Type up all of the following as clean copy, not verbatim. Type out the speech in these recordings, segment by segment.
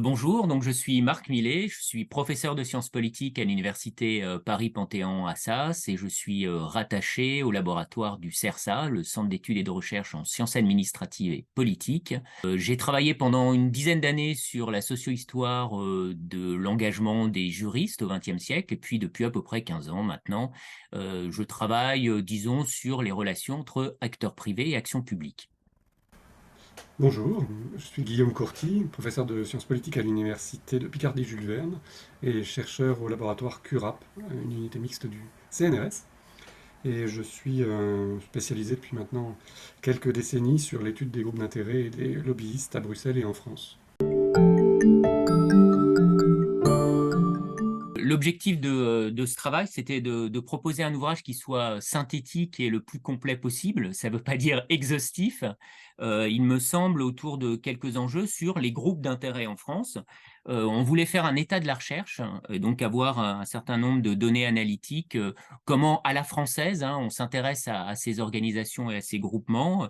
Bonjour, donc je suis Marc Millet, je suis professeur de sciences politiques à l'université Paris-Panthéon-Assas et je suis rattaché au laboratoire du CERSA, le Centre d'études et de recherche en sciences administratives et politiques. J'ai travaillé pendant une dizaine d'années sur la socio-histoire de l'engagement des juristes au XXe siècle et puis depuis à peu près 15 ans maintenant, je travaille, disons, sur les relations entre acteurs privés et actions publiques. Bonjour, je suis Guillaume Courty, professeur de sciences politiques à l'université de Picardie-Jules Verne et chercheur au laboratoire CURAP, une unité mixte du CNRS. Et je suis spécialisé depuis maintenant quelques décennies sur l'étude des groupes d'intérêt et des lobbyistes à Bruxelles et en France. L'objectif de ce travail, c'était de proposer un ouvrage qui soit synthétique et le plus complet possible. Ça ne veut pas dire exhaustif. Il me semble autour de quelques enjeux sur les groupes d'intérêt en France. On voulait faire un état de la recherche, et donc avoir un certain nombre de données analytiques, comment à la française, hein, on s'intéresse à ces organisations et à ces groupements,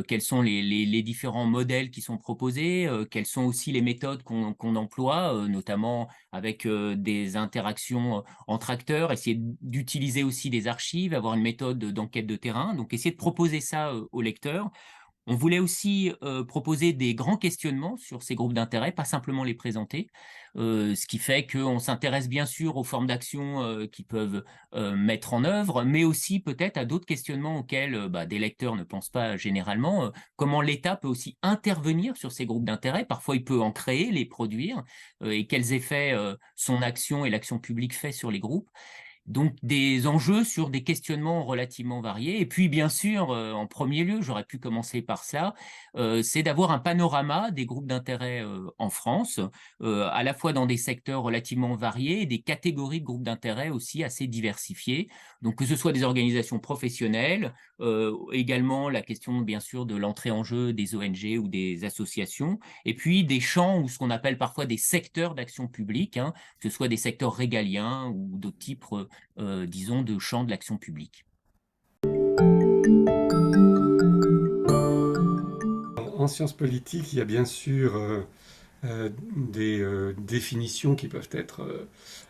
quels sont les différents modèles qui sont proposés, quelles sont aussi les méthodes qu'on emploie, notamment avec des interactions entre acteurs, essayer d'utiliser aussi des archives, avoir une méthode d'enquête de terrain, donc essayer de proposer ça aux lecteurs. On voulait aussi proposer des grands questionnements sur ces groupes d'intérêt, pas simplement les présenter, ce qui fait qu'on s'intéresse bien sûr aux formes d'action qu'ils peuvent mettre en œuvre, mais aussi peut-être à d'autres questionnements auxquels des lecteurs ne pensent pas généralement. Comment l'État peut aussi intervenir sur ces groupes d'intérêt, parfois il peut en créer, les produire, et quels effets son action et l'action publique fait sur les groupes. Donc des enjeux sur des questionnements relativement variés. Et puis bien sûr, en premier lieu, j'aurais pu commencer par ça, c'est d'avoir un panorama des groupes d'intérêt en France, à la fois dans des secteurs relativement variés et des catégories de groupes d'intérêt aussi assez diversifiées. Donc que ce soit des organisations professionnelles, également la question bien sûr de l'entrée en jeu des ONG ou des associations, et puis des champs ou ce qu'on appelle parfois des secteurs d'action publique, hein, que ce soit des secteurs régaliens ou d'autres types disons, de champ de l'action publique. En sciences politiques, il y a bien sûr des définitions qui peuvent être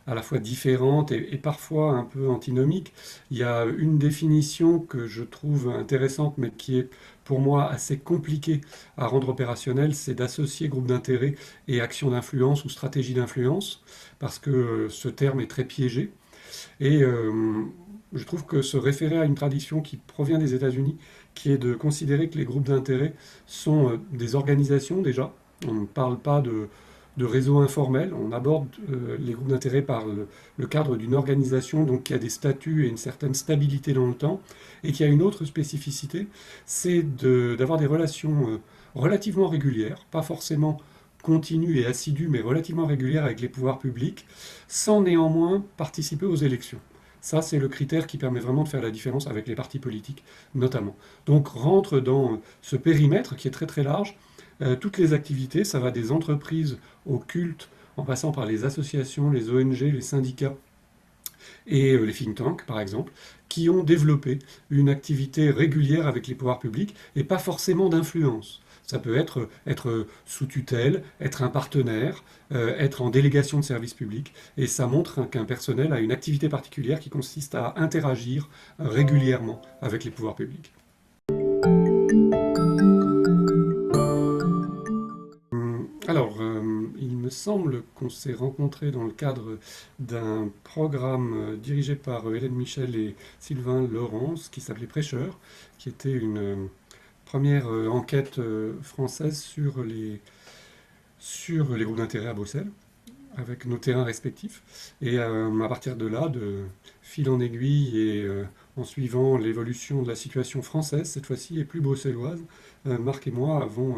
à la fois différentes et parfois un peu antinomiques. Il y a une définition que je trouve intéressante, mais qui est pour moi assez compliquée à rendre opérationnelle, c'est d'associer groupe d'intérêt et action d'influence ou stratégie d'influence, parce que ce terme est très piégé. Et je trouve que se référer à une tradition qui provient des États-Unis, qui est de considérer que les groupes d'intérêt sont des organisations déjà. On ne parle pas de réseaux informels, on aborde les groupes d'intérêt par le cadre d'une organisation donc, qui a des statuts et une certaine stabilité dans le temps, et qui a une autre spécificité, c'est d'avoir des relations relativement régulières, pas forcément continues et assidues, mais relativement régulières avec les pouvoirs publics, sans néanmoins participer aux élections. Ça, c'est le critère qui permet vraiment de faire la différence avec les partis politiques, notamment. Donc, rentre dans ce périmètre qui est très très large, toutes les activités, ça va des entreprises au culte, en passant par les associations, les ONG, les syndicats et les think tanks, par exemple, qui ont développé une activité régulière avec les pouvoirs publics et pas forcément d'influence. Ça peut être sous tutelle, être un partenaire, être en délégation de service public, et ça montre qu'un personnel a une activité particulière qui consiste à interagir régulièrement avec les pouvoirs publics. Alors, il me semble qu'on s'est rencontrés dans le cadre d'un programme dirigé par Hélène Michel et Sylvain Laurence, qui s'appelait Prêcheur, qui était une première enquête française sur les groupes d'intérêt à Bruxelles, avec nos terrains respectifs. Et à partir de là, de fil en aiguille et en suivant l'évolution de la situation française, cette fois-ci, et plus bruxelloise, Marc et moi avons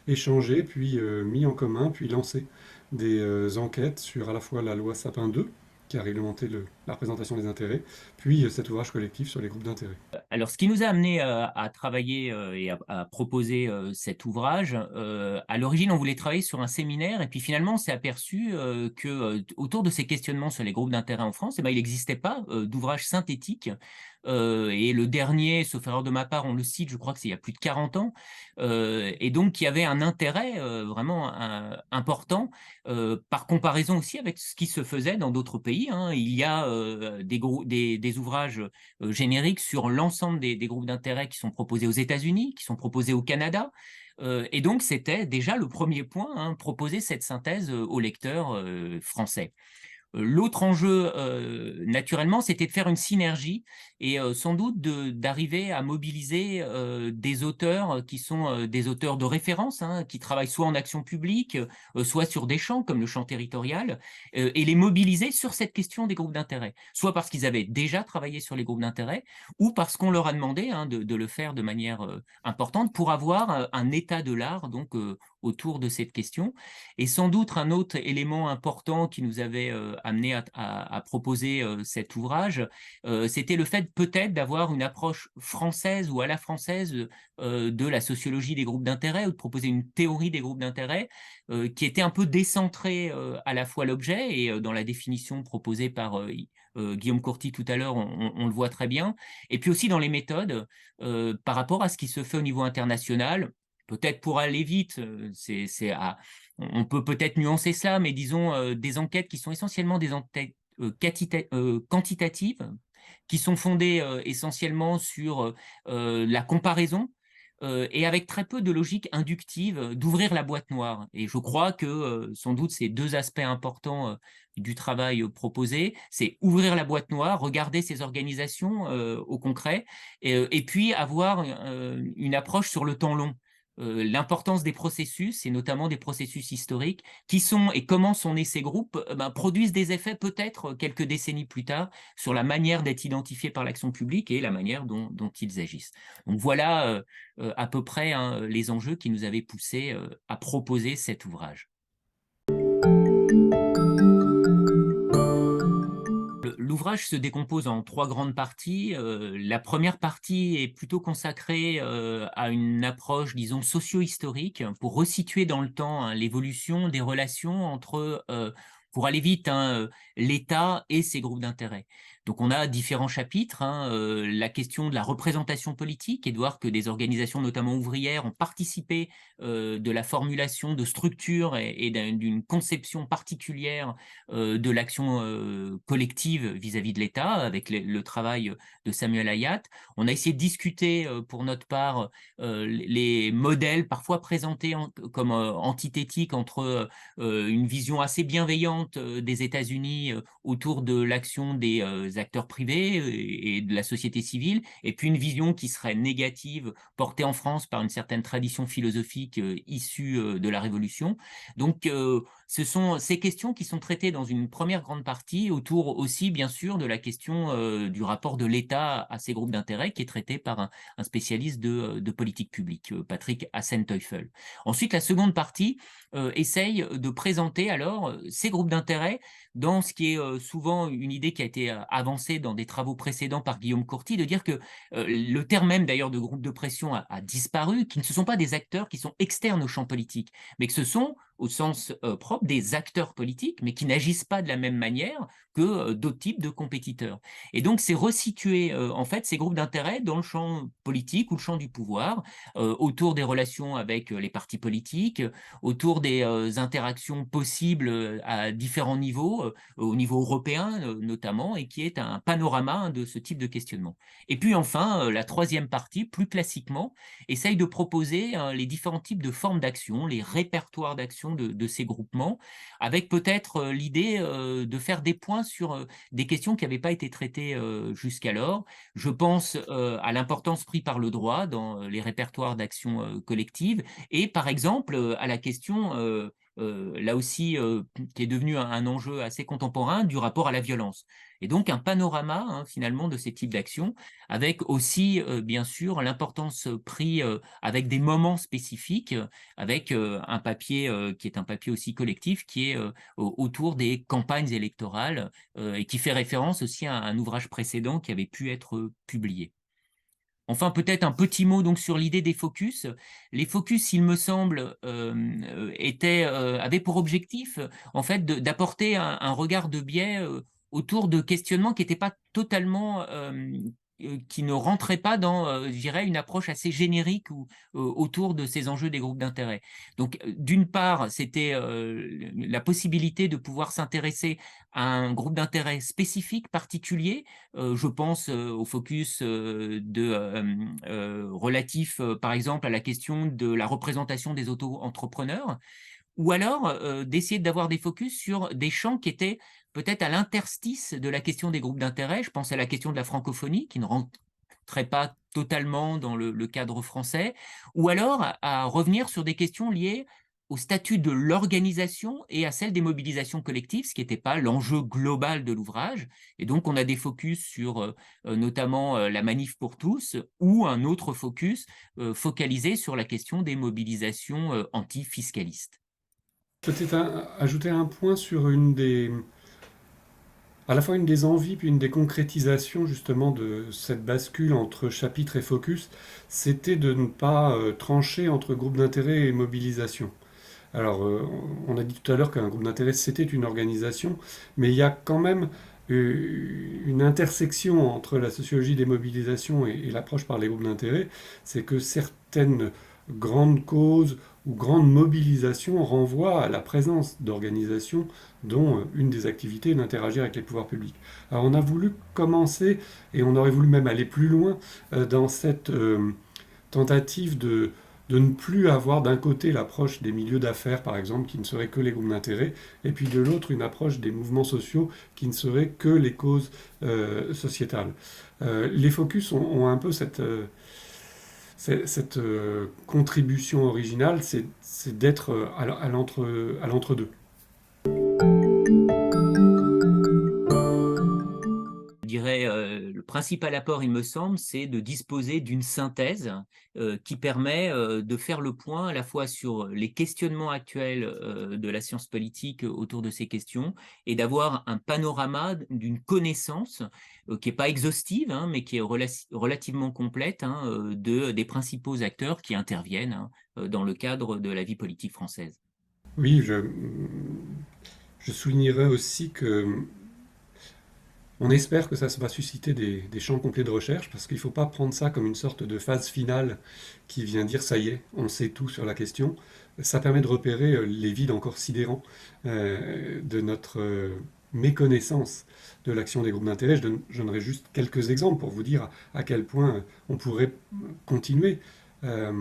échangé, puis mis en commun, puis lancé des enquêtes sur à la fois la loi Sapin 2, qui a réglementé la représentation des intérêts, puis cet ouvrage collectif sur les groupes d'intérêt. Alors, ce qui nous a amené à travailler et à proposer cet ouvrage, à l'origine, on voulait travailler sur un séminaire, et puis finalement, on s'est aperçu que autour de ces questionnements sur les groupes d'intérêt en France, eh ben, il n'existait pas d'ouvrage synthétique et le dernier, sauf erreur de ma part, on le cite, je crois que c'est il y a plus de 40 ans, et donc il y avait un intérêt vraiment important, par comparaison aussi avec ce qui se faisait dans d'autres pays, hein. Il y a des ouvrages génériques sur l'ensemble des groupes d'intérêt qui sont proposés aux États-Unis, qui sont proposés au Canada. Et donc, c'était déjà le premier point, hein, proposer cette synthèse aux lecteurs français. L'autre enjeu, naturellement, c'était de faire une synergie et sans doute d'arriver à mobiliser des auteurs qui sont des auteurs de référence, hein, qui travaillent soit en action publique, soit sur des champs comme le champ territorial, et les mobiliser sur cette question des groupes d'intérêt, soit parce qu'ils avaient déjà travaillé sur les groupes d'intérêt, ou parce qu'on leur a demandé, hein, de le faire de manière importante pour avoir un état de l'art donc autour de cette question. Et sans doute un autre élément important qui nous avait amené à proposer cet ouvrage, c'était le fait peut-être d'avoir une approche française ou à la française de la sociologie des groupes d'intérêt, ou de proposer une théorie des groupes d'intérêt qui était un peu décentrée à la fois l'objet et dans la définition proposée par Guillaume Courty tout à l'heure, on le voit très bien, et puis aussi dans les méthodes par rapport à ce qui se fait au niveau international. Peut-être pour aller vite, on peut peut-être nuancer cela, mais disons des enquêtes qui sont essentiellement des enquêtes quantitatives, qui sont fondées essentiellement sur la comparaison, et avec très peu de logique inductive d'ouvrir la boîte noire. Et je crois que sans doute ces deux aspects importants du travail proposé, c'est ouvrir la boîte noire, regarder ces organisations au concret, et puis avoir une approche sur le temps long. L'importance des processus, et notamment des processus historiques, qui sont et comment sont nés ces groupes, produisent des effets peut-être quelques décennies plus tard sur la manière d'être identifiés par l'action publique et la manière dont ils agissent. Donc voilà à peu près, hein, les enjeux qui nous avaient poussés à proposer cet ouvrage. L'ouvrage se décompose en trois grandes parties. La première partie est plutôt consacrée à une approche, disons, socio-historique pour resituer dans le temps, hein, l'évolution des relations entre, pour aller vite, hein, l'État et ses groupes d'intérêt. Donc on a différents chapitres, hein, la question de la représentation politique, et de voir que des organisations, notamment ouvrières, ont participé de la formulation de structures et d'une conception particulière de l'action collective vis-à-vis de l'État, avec le travail de Samuel Hayat. On a essayé de discuter pour notre part les modèles parfois présentés comme antithétiques entre une vision assez bienveillante des États-Unis autour de l'action des acteurs privés et de la société civile, et puis une vision qui serait négative, portée en France par une certaine tradition philosophique issue de la Révolution. Donc, ce sont ces questions qui sont traitées dans une première grande partie, autour aussi, bien sûr, de la question du rapport de l'État à ces groupes d'intérêt, qui est traité par un spécialiste de politique publique, Patrick Hassen-Teufel. Ensuite, la seconde partie essaye de présenter alors ces groupes d'intérêt dans ce qui est souvent une idée qui a été avancée dans des travaux précédents par Guillaume Courty, de dire que le terme même d'ailleurs de groupe de pression a disparu, qui ne sont pas des acteurs qui sont externes au champ politique, mais que ce sont, au sens propre, des acteurs politiques, mais qui n'agissent pas de la même manière que d'autres types de compétiteurs. Et donc, c'est resituer en fait ces groupes d'intérêt dans le champ politique ou le champ du pouvoir, autour des relations avec les partis politiques, autour des interactions possibles à différents niveaux, au niveau européen notamment, et qui est un panorama, hein, de ce type de questionnement. Et puis enfin, la troisième partie, plus classiquement, essaye de proposer les différents types de formes d'action, les répertoires d'action de ces groupements, avec peut-être l'idée de faire des points sur des questions qui n'avaient pas été traitées jusqu'alors. Je pense à l'importance prise par le droit dans les répertoires d'action collective, et par exemple à la question là aussi, qui est devenu un enjeu assez contemporain, du rapport à la violence. Et donc un panorama, hein, finalement, de ces types d'actions, avec aussi, bien sûr, l'importance prise avec des moments spécifiques, avec un papier qui est un papier aussi collectif, qui est autour des campagnes électorales, et qui fait référence aussi à un ouvrage précédent qui avait pu être publié. Enfin, peut-être un petit mot donc sur l'idée des focus. Les focus, il me semble, avaient pour objectif, en fait, d'apporter un regard de biais autour de questionnements qui n'étaient pas totalement qui ne rentrait pas dans, je dirais, une approche assez générique autour de ces enjeux des groupes d'intérêt. Donc, d'une part, c'était la possibilité de pouvoir s'intéresser à un groupe d'intérêt spécifique, particulier. Je pense au focus relatif, par exemple, à la question de la représentation des auto-entrepreneurs, ou alors d'essayer d'avoir des focus sur des champs qui étaient peut-être à l'interstice de la question des groupes d'intérêt. Je pense à la question de la francophonie, qui ne rentrait pas totalement dans le cadre français, ou alors à revenir sur des questions liées au statut de l'organisation et à celle des mobilisations collectives, ce qui n'était pas l'enjeu global de l'ouvrage. Et donc, on a des focus sur notamment la manif pour tous, ou un autre focus focalisé sur la question des mobilisations antifiscalistes. Peut-être ajouter un point sur à la fois une des envies puis une des concrétisations justement de cette bascule entre chapitre et focus, c'était de ne pas trancher entre groupe d'intérêt et mobilisation. Alors, on a dit tout à l'heure qu'un groupe d'intérêt, c'était une organisation, mais il y a quand même une intersection entre la sociologie des mobilisations et l'approche par les groupes d'intérêt. C'est que certaines grandes causes ou grandes mobilisations renvoient à la présence d'organisations dont une des activités est d'interagir avec les pouvoirs publics. Alors, on a voulu commencer, et on aurait voulu même aller plus loin, dans cette tentative de ne plus avoir d'un côté l'approche des milieux d'affaires, par exemple, qui ne seraient que les groupes d'intérêt, et puis de l'autre une approche des mouvements sociaux qui ne seraient que les causes sociétales. Les focus ont un peu cette contribution originale, c'est d'être à l'entre-deux. Je dirais, le principal apport, il me semble, c'est de disposer d'une synthèse qui permet de faire le point à la fois sur les questionnements actuels de la science politique autour de ces questions et d'avoir un panorama d'une connaissance qui n'est pas exhaustive, hein, mais qui est relativement complète, hein, des principaux acteurs qui interviennent, hein, dans le cadre de la vie politique française. Oui, je soulignerai aussi que on espère que ça va susciter des champs complets de recherche, parce qu'il ne faut pas prendre ça comme une sorte de phase finale qui vient dire ça y est, on sait tout sur la question. Ça permet de repérer les vides encore sidérants de notre méconnaissance de l'action des groupes d'intérêt. Je donnerai juste quelques exemples pour vous dire à quel point on pourrait continuer. Euh,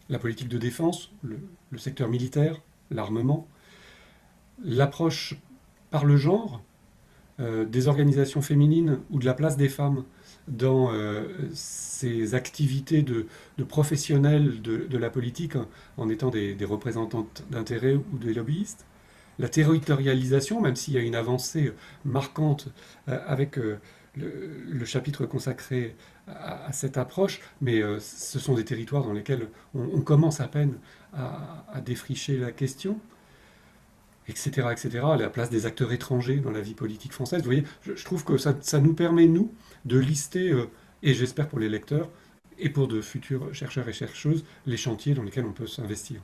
la politique de défense, le secteur militaire, l'armement, l'approche par le genre, des organisations féminines ou de la place des femmes dans ces activités de professionnels de la politique en étant des représentantes d'intérêt ou des lobbyistes. La territorialisation, même s'il y a une avancée marquante avec le chapitre consacré à cette approche, mais ce sont des territoires dans lesquels on commence à peine à défricher la question, etc., etc., la place des acteurs étrangers dans la vie politique française. Vous voyez, je trouve que ça nous permet, nous, de lister, et j'espère pour les lecteurs, et pour de futurs chercheurs et chercheuses, les chantiers dans lesquels on peut s'investir.